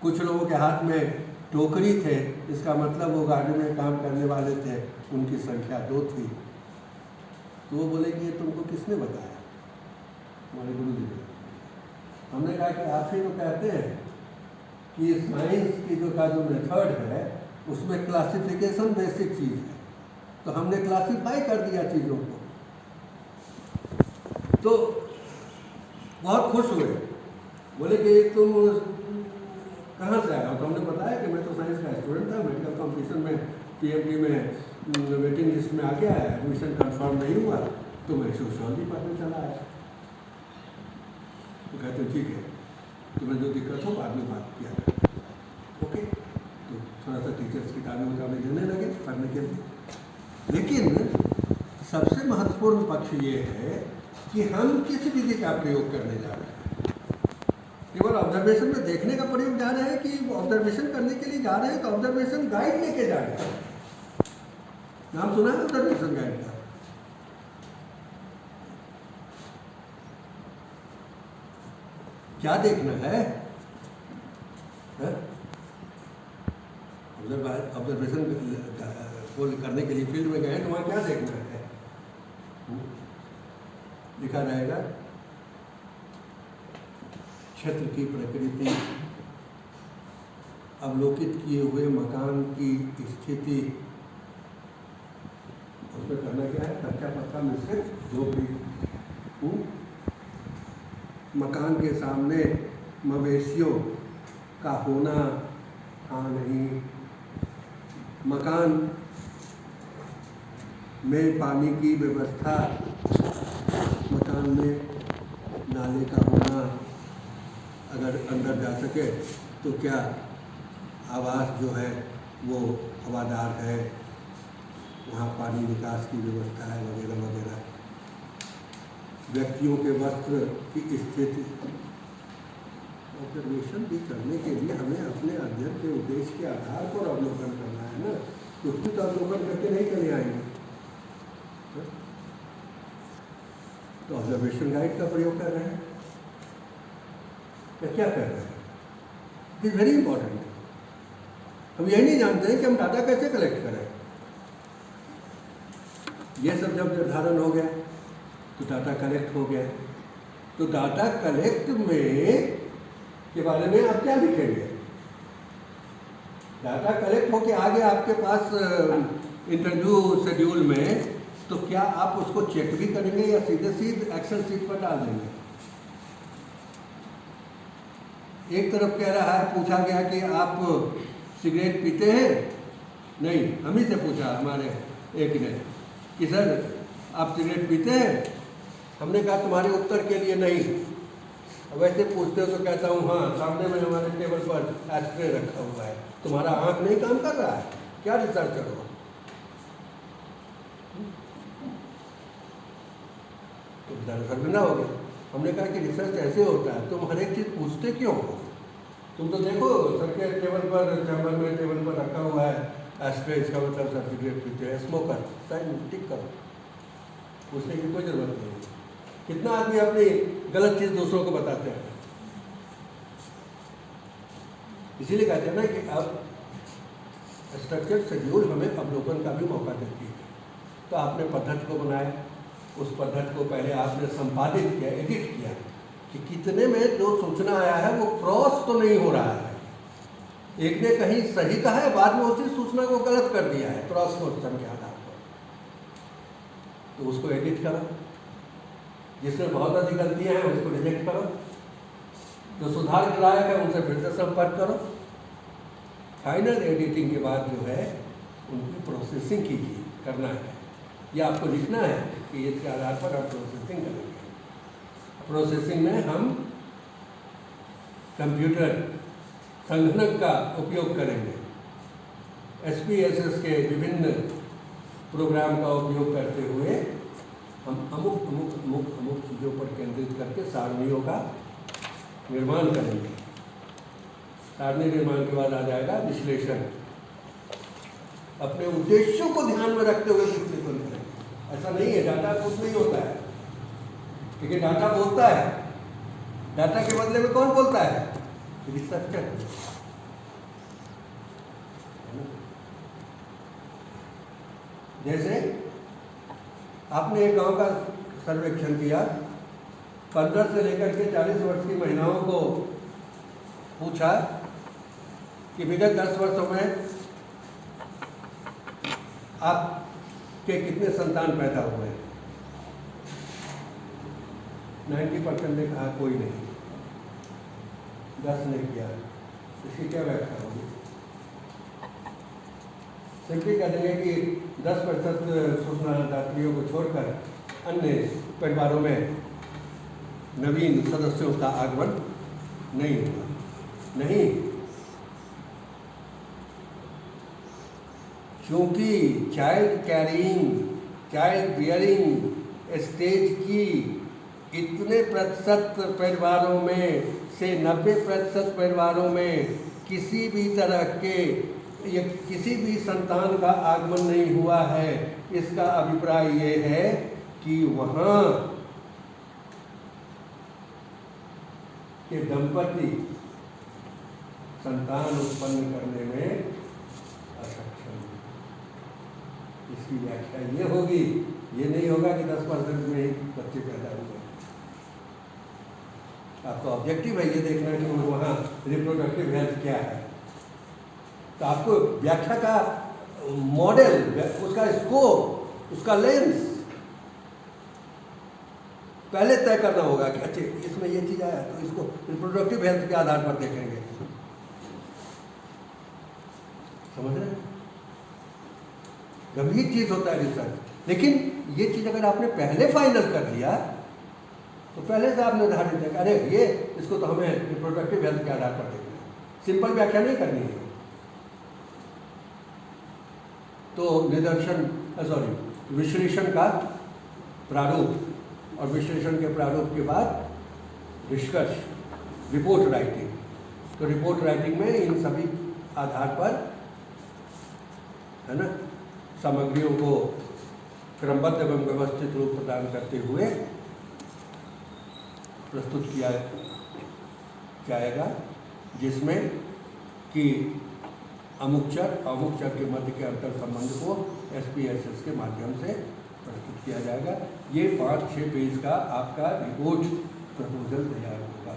कुछ लोगों के हाथ में टोकरी थे, इसका मतलब वो गार्डन में काम करने वाले थे, उनकी संख्या 2 थी। तो वो बोले कि ये तुमको किसने बताया? हमारे गुरु जी ने। हमने कहा कि आप ही तो कहते हैं कि साइंस की जो मेथड है उसमें क्लासिफिकेशन बेसिक चीज़ है, तो हमने क्लासीफाई कर दिया चीज़ों को। तो बहुत खुश हुए, बोले कि तुम कहाँ से आए हो? तो हमने बताया कि मैं तो साइंस का स्टूडेंट था, मेडिकल कॉम्पिटिशन में PMD में वेटिंग लिस्ट में आ गया है, एडमिशन कंफर्म नहीं हुआ, तो मैं सोशियोलॉजी पढ़ने चला आया। तो कहते ठीक है, तुम्हें जो दिक्कत हो बाद में बात किया जाए। ओके, तो थोड़ा सा टीचर्स किताबें देने लगे पढ़ने के लिए। लेकिन सबसे महत्वपूर्ण पक्ष ये है कि हम किस विधि का प्रयोग करने जा रहे हैं। केवल ऑब्जर्वेशन में देखने का प्रयोग जा रहे हैं कि ऑब्जर्वेशन करने के लिए जा रहे हैं तो ऑब्जर्वेशन गाइड लेके जा रहे हैं। नाम सुना है ऑब्जर्वेशन गाइड का? क्या देखना है? ऑब्जर्वेशन करने के लिए फील्ड में गए तो वहाँ क्या देखना है? लिखा रहेगा क्षेत्र की प्रकृति, अवलोकित किए हुए मकान की स्थिति, उसमें करना क्या है? कच्चा पक्का मिश्रित झोपड़ी, मकान के सामने मवेशियों का होना, हाँ नहीं, मकान में पानी की व्यवस्था, मकान में नाले का होना, अगर अंदर जा सके तो क्या आवास जो है वो हवादार है, वहाँ पानी निकास की व्यवस्था है, वगैरह वगैरह। व्यक्तियों के वस्त्र की स्थिति। ऑब्जर्वेशन भी करने के लिए हमें अपने अध्ययन के उद्देश्य के आधार पर अवलोकन करना है ना, कुछ भी तो अवलोकन करके नहीं चले आएंगे। तो ऑब्जर्वेशन गाइड का प्रयोग कर रहे हैं। या क्या कर रहे हैं। It is very important. हम यही नहीं जानते कि हम डाटा कैसे कलेक्ट करें। ये सब जब निर्धारण हो गया तो डाटा कलेक्ट हो गया। तो डाटा कलेक्ट में के बारे में आप क्या लिखेंगे? डाटा कलेक्ट होके आ गया आपके पास इंटरव्यू शेड्यूल में, तो क्या आप उसको चेक भी करेंगे या सीधे सीधे एक्सेल शीट पर डाल देंगे? एक तरफ कह रहा है, पूछा गया कि आप सिगरेट पीते हैं? नहीं, हम ही से पूछा हमारे एक ने कि सर आप सिगरेट पीते हैं? हमने कहा तुम्हारे उत्तर के लिए नहीं। वैसे पूछते हो तो कहता हूँ हाँ, सामने में हमारे टेबल पर एस्प्रे रखा हुआ है। तुम्हारा आंख नहीं काम कर रहा है? क्या रिसर्च करो? तो बेचारा शर्मिंदा हो गया। हमने कहा कि रिसर्च ऐसे होता है, तुम हर एक चीज़ पूछते क्यों हो? तुम तो देखो सर के टेबल पर, चैम्बर में टेबल पर रखा हुआ है एस्प्रे, इसका मतलब सर सिगरेट पीते हैं, स्मोकर, साइन टिक करो। पूछने की कोई ज़रूरत नहीं। कितना आदमी अपनी गलत चीज़ दूसरों को बताते हैं। इसीलिए कहते हैं ना कि अब स्ट्रक्चर्ड शेड्यूल हमें अवलोकन का भी मौका देती है। तो आपने पद्धति को बनाया, उस पद्धति को पहले आपने संपादित किया, एडिट किया कि कितने में जो सूचना आया है वो क्रॉस तो नहीं हो रहा है। एक ने कहीं सही कहा है, बाद में उसी सूचना को गलत कर दिया है क्रॉस क्वेश्चन के आधार पर, तो उसको एडिट करो। जिसमें बहुत अधिक गलतियाँ हैं उसको रिजेक्ट करो। जो सुधार के लायक है उनसे फिर से संपर्क करो। फाइनल एडिटिंग के बाद जो है उनकी प्रोसेसिंग कीजिए, करना है। या आपको लिखना है कि इसके आधार पर हम प्रोसेसिंग करेंगे। प्रोसेसिंग में हम कंप्यूटर संगणक का उपयोग करेंगे। SPSS के विभिन्न प्रोग्राम का उपयोग करते हुए हम अमुक चीज़ों पर केंद्रित करके सारणियों का निर्माण करेंगे। सारणी निर्माण के बाद आ जाएगा विश्लेषण। अपने उद्देश्यों को ध्यान में रखते हुए विश्लेषण करेंगे। ऐसा नहीं है डाटा कुछ नहीं होता है, क्योंकि डाटा बोलता है। डाटा के बदले में कौन बोलता है? रिसर्चर। जैसे आपने एक गांव का सर्वेक्षण किया, 15 से लेकर के 40 वर्ष की महिलाओं को पूछा कि विगत 10 वर्षों में आपके कितने संतान पैदा हुए? 90% ने कहा कोई नहीं। 10 ने किया। इसकी क्या व्याख्या होगी? सिंपली कह देंगे कि 10% सूचनादात्रियों को छोड़कर अन्य परिवारों में नवीन सदस्यों का आगमन नहीं हुआ। नहीं, क्योंकि चाइल्ड बियरिंग स्टेज की इतने प्रतिशत परिवारों में से 90% परिवारों में किसी भी तरह के या किसी भी संतान का आगमन नहीं हुआ है। इसका अभिप्राय ये है कि वहाँ के दंपति संतान उत्पन्न करने में असक्षम। इसकी व्याख्या ये होगी, ये नहीं होगा कि 10% में ही बच्चे पैदा हुए। आपका ऑब्जेक्टिव है ये देखना कि वहाँ रिप्रोडक्टिव हेल्थ क्या है। तो आपको व्याख्या का मॉडल, उसका स्कोप, उसका लेंस पहले तय करना होगा कि अच्छे इसमें ये चीज़ आया तो इसको रिप्रोडक्टिव हेल्थ के आधार पर देखेंगे। समझ रहे हैं? गंभीर चीज़ होता है रिसर्च। लेकिन ये चीज़ अगर आपने पहले फाइनल कर लिया तो पहले से आप निर्धारित है, अरे ये इसको तो हमें रिप्रोडक्टिव हेल्थ के आधार पर देखना है। सिंपल व्याख्या नहीं करनी है। तो विश्लेषण का प्रारूप और विश्लेषण के प्रारूप के बाद निष्कर्ष, रिपोर्ट राइटिंग। तो रिपोर्ट राइटिंग में इन सभी आधार पर है ना सामग्रियों को क्रमबद्ध एवं व्यवस्थित रूप प्रदान करते हुए प्रस्तुत किया जाएगा, जिसमें कि अमुक चर के मध्य के अंतर संबंध को SPSS के माध्यम से प्रस्तुत किया जाएगा। ये 5-6 पेज का आपका रिपोर्ट प्रपोजल तैयार होगा,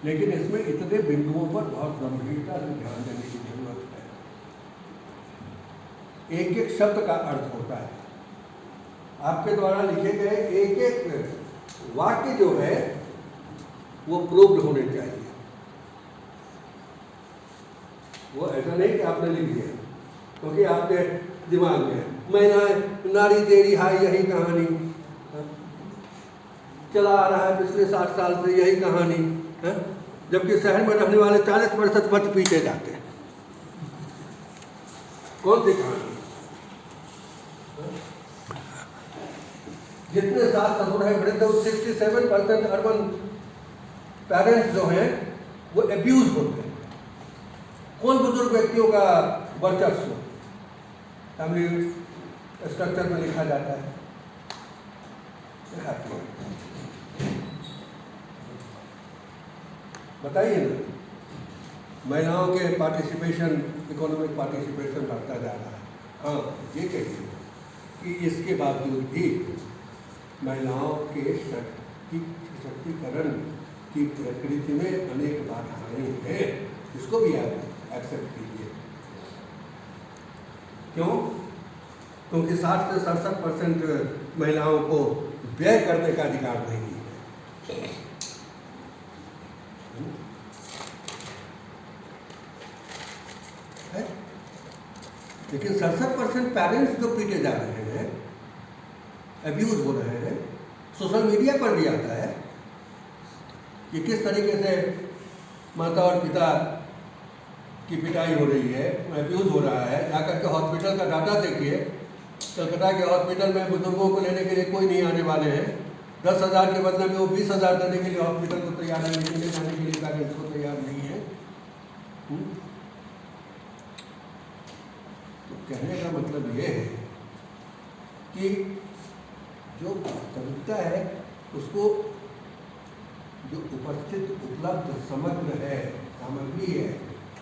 लेकिन इसमें इतने बिंदुओं पर बहुत गंभीरता से ध्यान देने की जरूरत है। एक एक शब्द का अर्थ होता है। आपके द्वारा लिखे गए एक एक वाक्य जो है वो प्रूव्ड होने चाहिए। वो ऐसा नहीं कि आपने लिख दिया क्योंकि आपके दिमाग में मैं नारी तेरी हाय यही कहानी चला आ रहा है पिछले 60 साल से, यही कहानी है, जबकि शहर में रहने वाले 40% मत पीटे जाते हैं। कौन सी कहानी? जितने सास ससुर हैं वृद्ध, 67% अर्बन पेरेंट्स जो हैं वो एब्यूज होते हैं। कौन बुजुर्ग व्यक्तियों का वर्चस्व फैमिली स्ट्रक्चर में लिखा जाता है? बताइए ना। महिलाओं के पार्टिसिपेशन, इकोनॉमिक पार्टिसिपेशन बढ़ता जा रहा है। हाँ, ये कहिए कि इसके बावजूद भी महिलाओं के सशक्तिकरण की प्रकृति में अनेक बाधाएं हैं। इसको भी आप एक्सेप्ट कीजिए। क्यों? क्योंकि 60 से 67% महिलाओं को व्यय करने का अधिकार नहीं है। लेकिन 67% पेरेंट्स जो पीटे जा रहे हैं, अब्यूज हो रहे हैं, सोशल मीडिया पर भी आता है कि किस तरीके से माता और पिता की पिटाई हो रही है, अब्यूज हो रहा है। जाकर के हॉस्पिटल का डाटा देखिए, कलकत्ता के हॉस्पिटल में बुजुर्गों को लेने के लिए कोई नहीं आने वाले हैं। 10,000 के बदले में वो 20,000 देने के लिए हॉस्पिटल को तैयार है, लेकिन ले जाने के लिए पेरेंट्स को तैयार नहीं है। तो कहने का मतलब ये है कि जो वास्तविकता है उसको, जो उपस्थित उपलब्ध समग्र है, सामग्री है,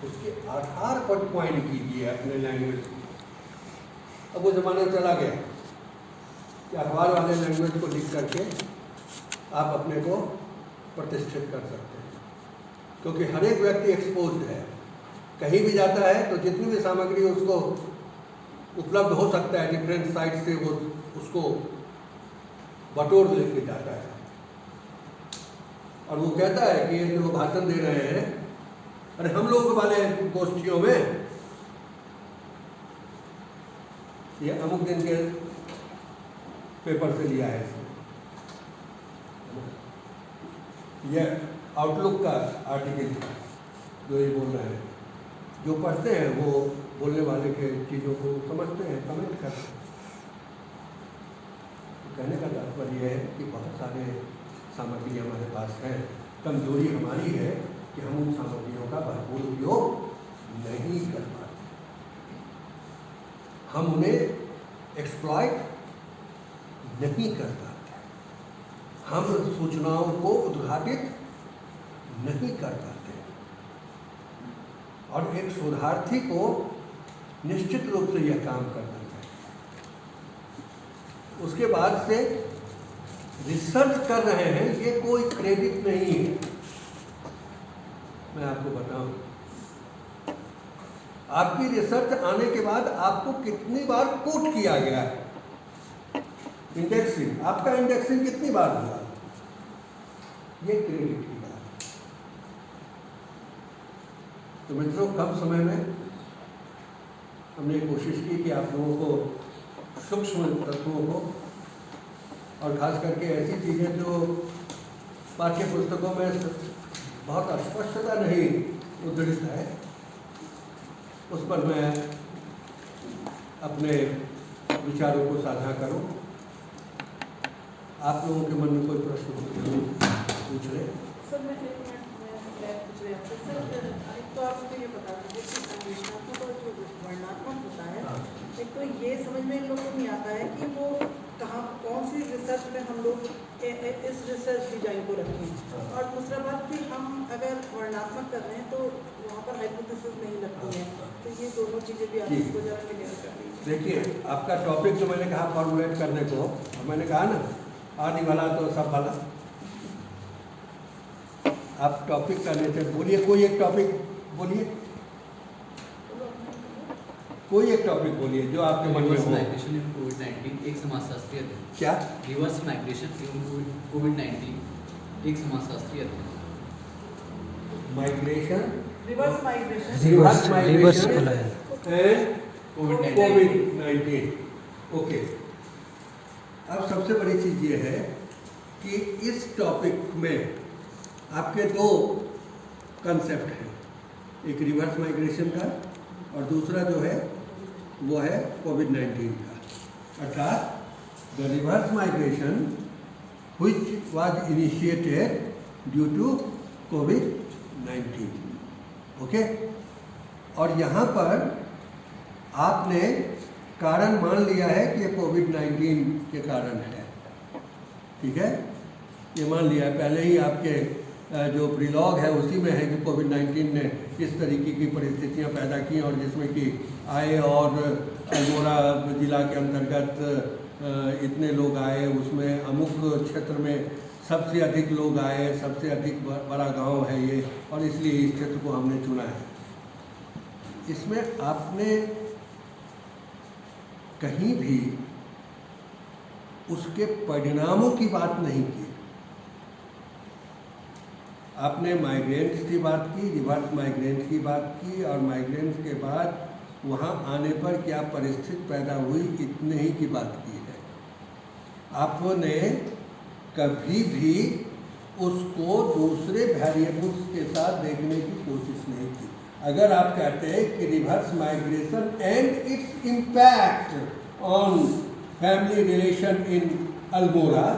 उसके आधार पर पॉइंट कीजिए अपने लैंग्वेज को। अब वो ज़माना चला गया कि अखबार वाले लैंग्वेज को लिख करके आप अपने को प्रतिष्ठित कर सकते हैं, क्योंकि हर एक व्यक्ति एक्सपोज्ड है। कहीं भी जाता है तो जितनी भी सामग्री उसको उपलब्ध हो सकता है डिफरेंट साइट से, वो उसको बटोर लेके जाता है। और वो कहता है कि ये जो भाषण दे रहे हैं, अरे हम लोग वाले गोष्ठियों में ये अमुक दिन के पेपर से लिया है, ये आउटलुक का आर्टिकल जो ये बोल रहे हैं। जो पढ़ते हैं वो बोलने वाले के चीज़ों को समझते हैं, कमेंट करते हैं। कहने का तात्पर्य है कि बहुत सारे सामग्री हमारे पास है, कमजोरी हमारी है कि हम उन सामग्रियों का भरपूर उपयोग नहीं कर पाते, हम उन्हें एक्सप्लॉइट नहीं कर पाते, हम सूचनाओं को उद्घाटित नहीं कर पाते। और एक शोधार्थी को निश्चित रूप से यह काम करना चाहिए। उसके बाद से रिसर्च कर रहे हैं, ये कोई क्रेडिट नहीं है। मैं आपको बताऊं, आपकी रिसर्च आने के बाद आपको कितनी बार कोट किया गया है, इंडेक्सिंग, आपका इंडेक्सिंग कितनी बार हुआ, ये क्रेडिट की बात है। तो मित्रों, कम समय में हमने कोशिश की कि आप लोगों को सूक्ष्म तत्वों को, और खास करके ऐसी चीज़ें जो पाठ्य पुस्तकों में बहुत अस्पष्टता नहीं उद्धृत है, उस पर मैं अपने विचारों को साझा करूं। आप लोगों के मन में कोई प्रश्न पूछ रहे? सर मैं एक मिनट पूछ रही आपसे। सर एक तो आप मुझे ये बता दीजिए कि संरचनात्मक और जो वर्णनात्मक होता है, एक तो ये समझ में इन लोगों को नहीं आता है कि वो कहाँ, कौन सी रिसर्च में हम लोग इस रिसर्च डिजाइन को रखें। और दूसरा बात कि हम अगर वर्णनात्मक कर रहे हैं तो वहाँ पर हाइपोथेसिस नहीं लगती है, तो ये दोनों चीज़ें भी आप इसको जरा क्लियर कर दीजिए। देखिए, आपका टॉपिक जो मैंने कहा फॉर्मुलेट करने को, मैंने कहा ना आदि वाला तो सब वाला, आप टॉपिक का नेचर बोलिए, कोई एक टॉपिक बोलिए, कोई एक टॉपिक बोलिए जो आपके मन में रिवर्स हो। माइग्रेशन इन कोविड-19 एक समाजशास्त्रीय अध्ययन। क्या? रिवर्स माइग्रेशन इन कोविड-19 एक समाजशास्त्रीय अध्ययन। Migration, reverse migration, reverse reverse migration पलायन। एंड कोविड-19। कोविड-19। ओके, अब सबसे बड़ी चीज़ ये है कि इस टॉपिक में आपके दो कंसेप्ट हैं, एक रिवर्स माइग्रेशन का और दूसरा जो है वो है कोविड-19 का। अर्थात the reverse migration which was initiated due to कोविड-19। ओके, और यहाँ पर आपने कारण मान लिया है कि ये कोविड-19 के कारण है, ठीक है, ये मान लिया है। पहले ही आपके जो प्रीलॉग है उसी में है कि कोविड-19 ने किस तरीके की परिस्थितियां पैदा की और जिसमें कि आए और अल्मोड़ा जिला के अंतर्गत इतने लोग आए, उसमें अमुक क्षेत्र में सबसे अधिक लोग आए, सबसे अधिक बड़ा गांव है ये, और इसलिए इस क्षेत्र को हमने चुना है। इसमें आपने कहीं भी उसके परिणामों की बात नहीं की। आपने माइग्रेंट्स की बात की, रिवर्स माइग्रेंट्स की बात की, और माइग्रेंट्स के बाद वहाँ आने पर क्या परिस्थिति पैदा हुई, इतने ही की बात की है। आपने कभी भी उसको दूसरे वेरिएबल्स के साथ देखने की कोशिश नहीं की। अगर आप कहते हैं कि reverse migration and its impact on family relation in Almora,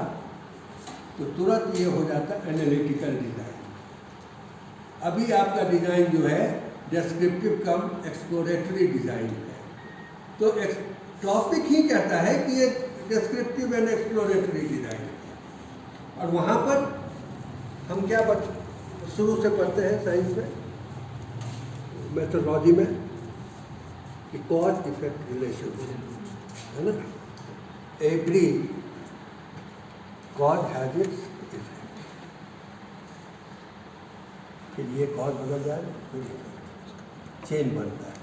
तो तुरंत ये हो जाता एनालिटिकल डिजाइन। अभी आपका डिज़ाइन जो है डिस्क्रिप्टिव कम एक्सप्लोरेटरी डिज़ाइन है, तो टॉपिक ही कहता है कि ये डिस्क्रिप्टिव एंड एक्सप्लोरेटरी डिज़ाइन है। और वहाँ पर हम क्या शुरू से पढ़ते हैं साइंस में, मेथोडोलॉजी में, कि कॉज इफेक्ट रिलेशन है ना, every cause has its effect. फिर ये कॉज बदल जाए, फिर चेन बनता है।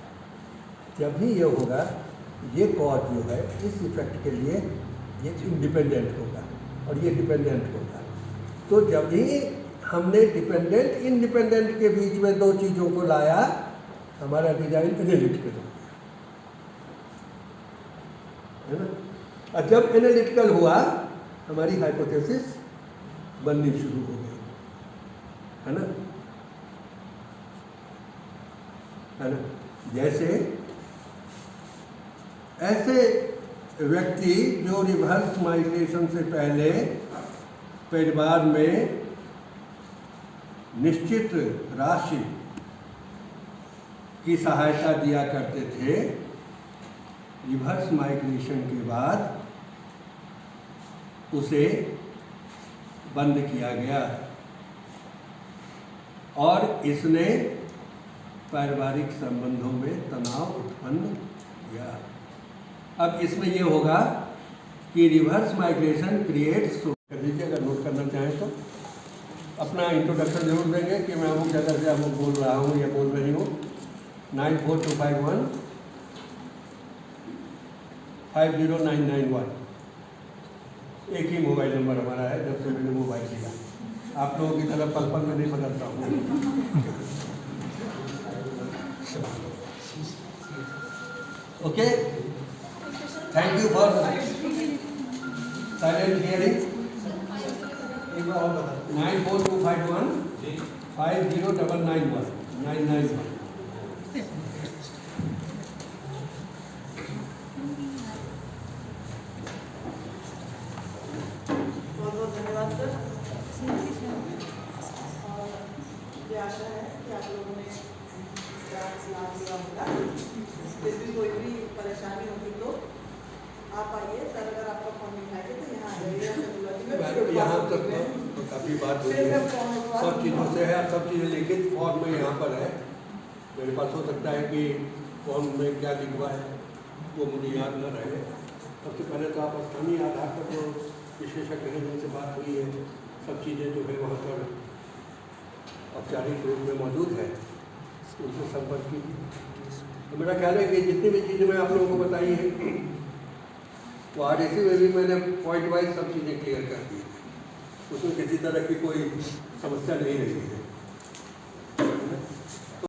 जब भी ये होगा, ये कॉज जो है इस इफेक्ट के लिए ये इंडिपेंडेंट होगा और ये डिपेंडेंट होगा। तो जब भी हमने डिपेंडेंट इंडिपेंडेंट के बीच में दो चीज़ों को लाया, हमारा डिजाइन एनालिटिकल हो गया, है ना। और जब एनालिटिकल हुआ, हमारी हाइपोथेसिस बननी शुरू हो गई, है ना, है ना। जैसे ऐसे व्यक्ति जो रिवर्स माइग्रेशन से पहले परिवार में निश्चित राशि की सहायता दिया करते थे, रिवर्स माइग्रेशन के बाद उसे बंद किया गया और इसने पारिवारिक संबंधों में तनाव उत्पन्न किया। अब इसमें यह होगा कि रिवर्स माइग्रेशन क्रिएट्स, कर लीजिए अगर नोट करना चाहें तो, अपना इंट्रोडक्शन जरूर देंगे कि मैं अमुक जगह से अमुक बोल रहा हूँ या बोल रही हूँ। 94251 50991 एक ही मोबाइल नंबर हमारा है, जब से मैंने मोबाइल लिया। आप लोगों की तरह पल पल में नहीं बदलता हूँ। Okay, thank you for silent hearing. 94251 50991 991। बहुत बहुत धन्यवाद सर। और मुझे आशा है कि आप लोगों ने इसका लाभ लिया होगा। फिर भी कोई भी परेशानी होगी तो आप आइए सर, अगर आपका फोन नहीं उठाएंगे तो यहाँ आ जाइए सेलुलर में। मैडम यहाँ तक तो काफ़ी बात हुई है, सब चीज़ों से है, सब चीज़ें लिखित फॉर्म में यहाँ पर है। मेरे पास हो सकता है कि फॉर्म में क्या लिखवा है वो मुझे याद न रहे। सबसे पहले तो आप स्थानीय आधार पर जो विशेषज्ञ हैं जिनसे बात हुई है, सब चीज़ें जो है वहाँ पर औपचारिक रूप में मौजूद है, उनसे संपर्क कीजिए। तो मेरा ख्याल है कि जितनी भी चीज़ें मैं आप लोगों को बताई है वो RDC में भी मैंने पॉइंट वाइज सब चीज़ें क्लियर कर दी, उसमें किसी तरह की कोई समस्या नहीं रही है।